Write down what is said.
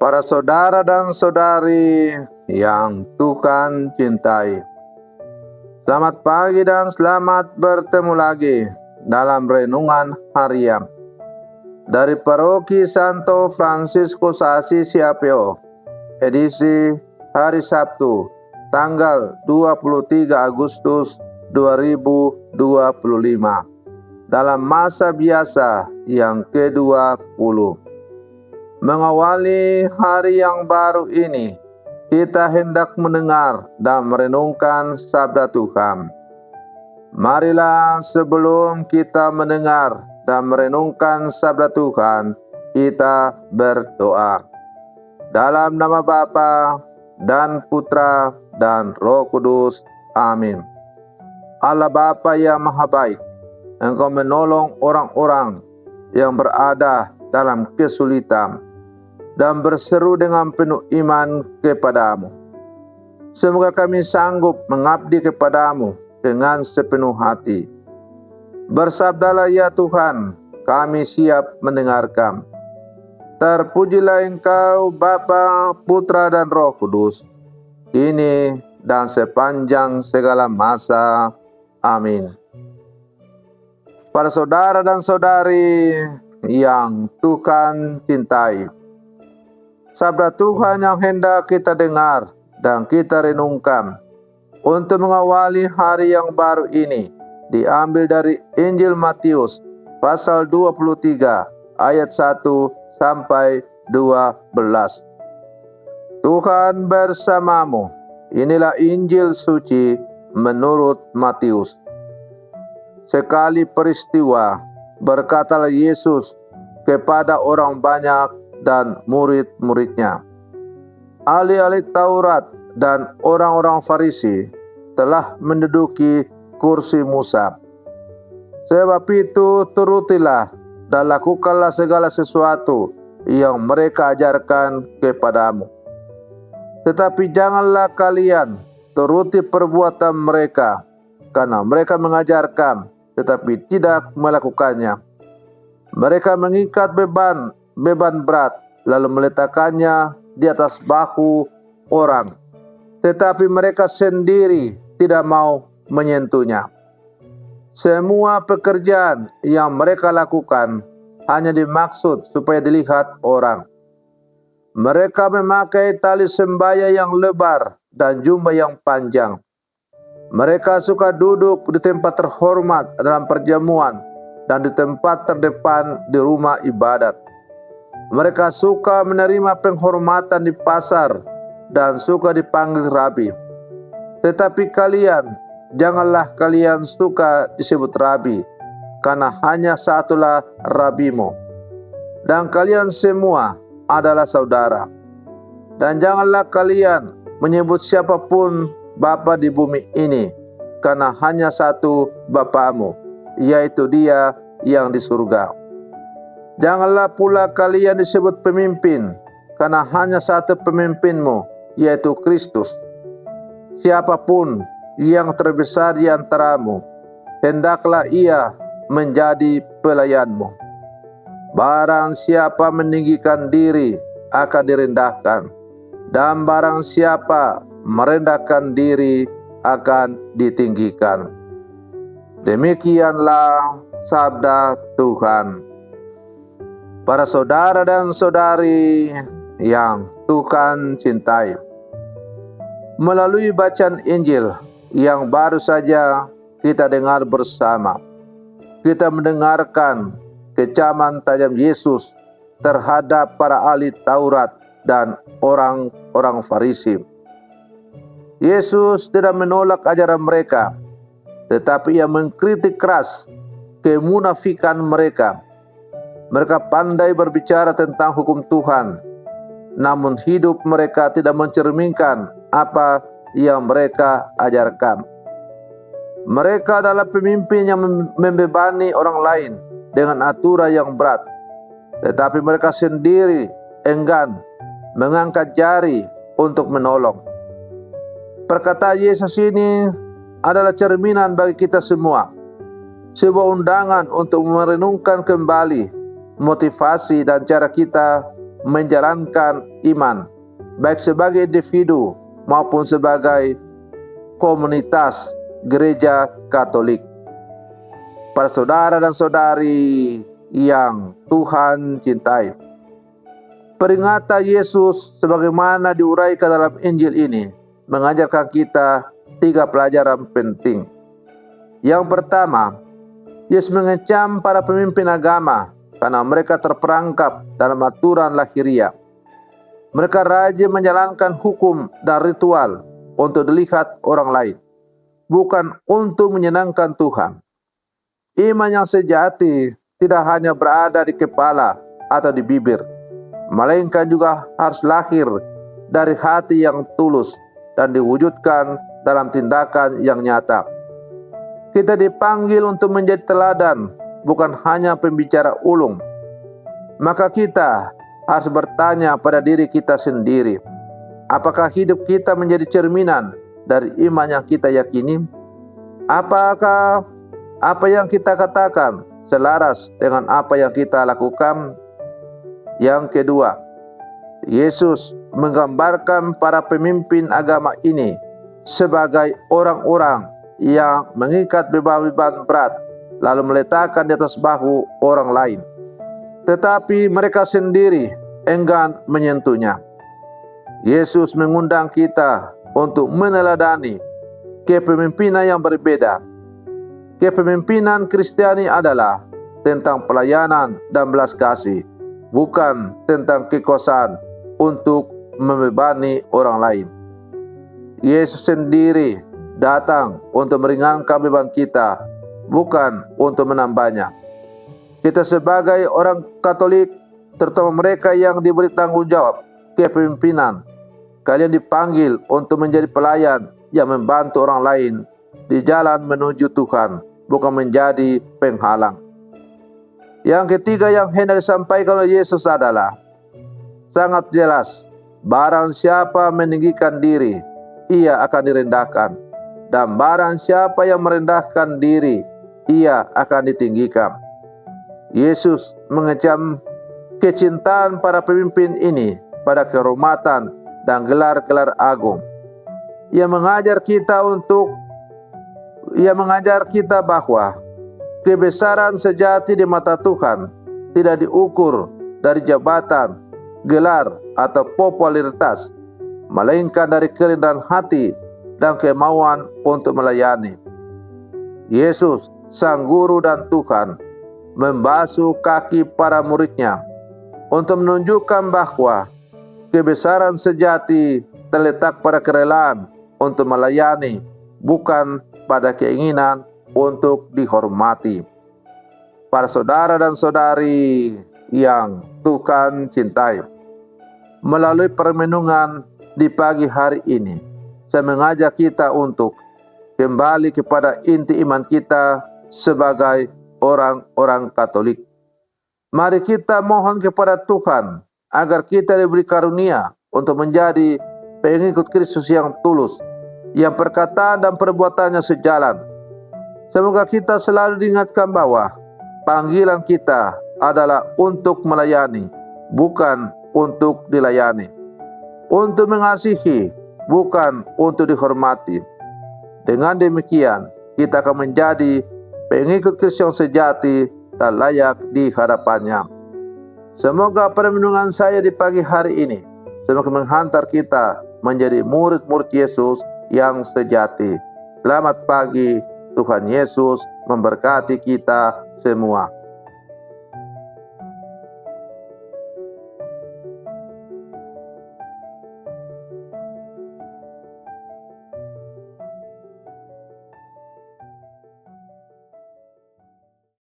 Para saudara dan saudari yang Tuhan cintai, selamat pagi dan selamat bertemu lagi dalam renungan harian dari Paroki Santo Fransiskus Assisi Apio, edisi hari Sabtu, tanggal 23 Agustus 2025, dalam masa biasa yang ke-20. Mengawali hari yang baru ini, kita hendak mendengar dan merenungkan sabda Tuhan. Marilah sebelum kita mendengar dan merenungkan sabda Tuhan, kita berdoa. Dalam nama Bapa dan Putra dan Roh Kudus. Amin. Allah Bapa yang Maha Baik, Engkau menolong orang-orang yang berada dalam kesulitan dan berseru dengan penuh iman kepadamu. Semoga kami sanggup mengabdi kepadamu dengan sepenuh hati. Bersabdalah ya Tuhan, kami siap mendengarkan. Terpujilah Engkau Bapa, Putra dan Roh Kudus, kini dan sepanjang segala masa. Amin. Para saudara dan saudari yang Tuhan cintai, sabda Tuhan yang hendak kita dengar dan kita renungkan untuk mengawali hari yang baru ini diambil dari Injil Matius pasal 23 ayat 1 sampai 12. Tuhan bersamamu. Inilah Injil suci menurut Matius. Sekali peristiwa, berkatalah Yesus kepada orang banyak dan murid-muridnya, ahli-ahli Taurat dan orang-orang Farisi telah menduduki kursi Musa. Sebab itu turutilah dan lakukanlah segala sesuatu yang mereka ajarkan kepadamu. Tetapi janganlah kalian turuti perbuatan mereka, karena mereka mengajarkan tetapi tidak melakukannya. Mereka mengikat beban berat lalu meletakkannya di atas bahu orang, tetapi mereka sendiri tidak mau menyentuhnya. Semua pekerjaan yang mereka lakukan hanya dimaksud supaya dilihat orang. Mereka memakai tali sembaya yang lebar dan jubah yang panjang. Mereka suka duduk di tempat terhormat dalam perjamuan dan di tempat terdepan di rumah ibadat. Mereka suka menerima penghormatan di pasar dan suka dipanggil rabi. Tetapi kalian, janganlah kalian suka disebut rabi, karena hanya satulah rabimu, dan kalian semua adalah saudara. Dan janganlah kalian menyebut siapapun Bapa di bumi ini, karena hanya satu Bapamu, yaitu Dia yang di surga. Janganlah pula kalian disebut pemimpin, karena hanya satu pemimpinmu, yaitu Kristus. Siapapun yang terbesar di antaramu, hendaklah ia menjadi pelayanmu. Barang siapa meninggikan diri akan direndahkan, dan barang siapa merendahkan diri akan ditinggikan. Demikianlah sabda Tuhan. Para saudara dan saudari yang Tuhan cintai, melalui bacaan Injil yang baru saja kita dengar bersama, kita mendengarkan kecaman tajam Yesus terhadap para ahli Taurat dan orang-orang Farisi. Yesus tidak menolak ajaran mereka, tetapi ia mengkritik keras kemunafikan mereka. Mereka pandai berbicara tentang hukum Tuhan, namun hidup mereka tidak mencerminkan apa yang mereka ajarkan. Mereka adalah pemimpin yang membebani orang lain dengan aturan yang berat, tetapi mereka sendiri enggan mengangkat jari untuk menolong. Perkataan Yesus ini adalah cerminan bagi kita semua, sebuah undangan untuk merenungkan kembali motivasi dan cara kita menjalankan iman, baik sebagai individu maupun sebagai komunitas gereja Katolik. Para saudara dan saudari yang Tuhan cintai, peringatan Yesus sebagaimana diuraikan dalam Injil ini mengajarkan kita 3 pelajaran penting. Yang pertama, Yesus mengecam para pemimpin agama karena mereka terperangkap dalam aturan lahiriah. Mereka rajin menjalankan hukum dan ritual untuk dilihat orang lain, bukan untuk menyenangkan Tuhan. Iman yang sejati tidak hanya berada di kepala atau di bibir, melainkan juga harus lahir dari hati yang tulus dan diwujudkan dalam tindakan yang nyata. Kita dipanggil untuk menjadi teladan, bukan hanya pembicara ulung. Maka kita harus bertanya pada diri kita sendiri, apakah hidup kita menjadi cerminan dari iman yang kita yakini? Apakah apa yang kita katakan selaras dengan apa yang kita lakukan? Yang kedua, Yesus menggambarkan para pemimpin agama ini sebagai orang-orang yang mengikat beban-beban berat lalu meletakkan di atas bahu orang lain, tetapi mereka sendiri enggan menyentuhnya. Yesus mengundang kita untuk meneladani kepemimpinan yang berbeda. Kepemimpinan Kristiani adalah tentang pelayanan dan belas kasih, bukan tentang kekuasaan untuk membebani orang lain. Yesus sendiri datang untuk meringankan beban kita, bukan untuk menambahnya. Kita sebagai orang Katolik, terutama mereka yang diberi tanggung jawab kepemimpinan, kalian dipanggil untuk menjadi pelayan yang membantu orang lain di jalan menuju Tuhan, bukan menjadi penghalang. Yang ketiga yang hendak disampaikan oleh Yesus adalah sangat jelas, barang siapa meninggikan diri, ia akan direndahkan, dan barang siapa yang merendahkan diri, ia akan ditinggikan. Yesus mengecam kecintaan para pemimpin ini pada kehormatan dan gelar-gelar agung. Ia mengajar kita bahwa kebesaran sejati di mata Tuhan tidak diukur dari jabatan, gelar, atau popularitas, melainkan dari kerendahan hati dan kemauan untuk melayani. Yesus, Sang Guru dan Tuhan, membasuh kaki para muridnya untuk menunjukkan bahwa kebesaran sejati terletak pada kerelaan untuk melayani, bukan pada keinginan untuk dihormati. Para saudara dan saudari yang Tuhan cintai, melalui permenungan di pagi hari ini, saya mengajak kita untuk kembali kepada inti iman kita sebagai orang-orang Katolik. Mari kita mohon kepada Tuhan agar kita diberi karunia untuk menjadi pengikut Kristus yang tulus, yang perkataan dan perbuatannya sejalan. Semoga kita selalu diingatkan bahwa panggilan kita adalah untuk melayani, bukan untuk dilayani, untuk mengasihi, bukan untuk dihormati. Dengan demikian, kita akan menjadi pengikut Kristus yang sejati dan layak di hadapannya. Semoga permenungan saya di pagi hari ini semakin menghantar kita menjadi murid-murid Yesus yang sejati. Selamat pagi, Tuhan Yesus memberkati kita semua.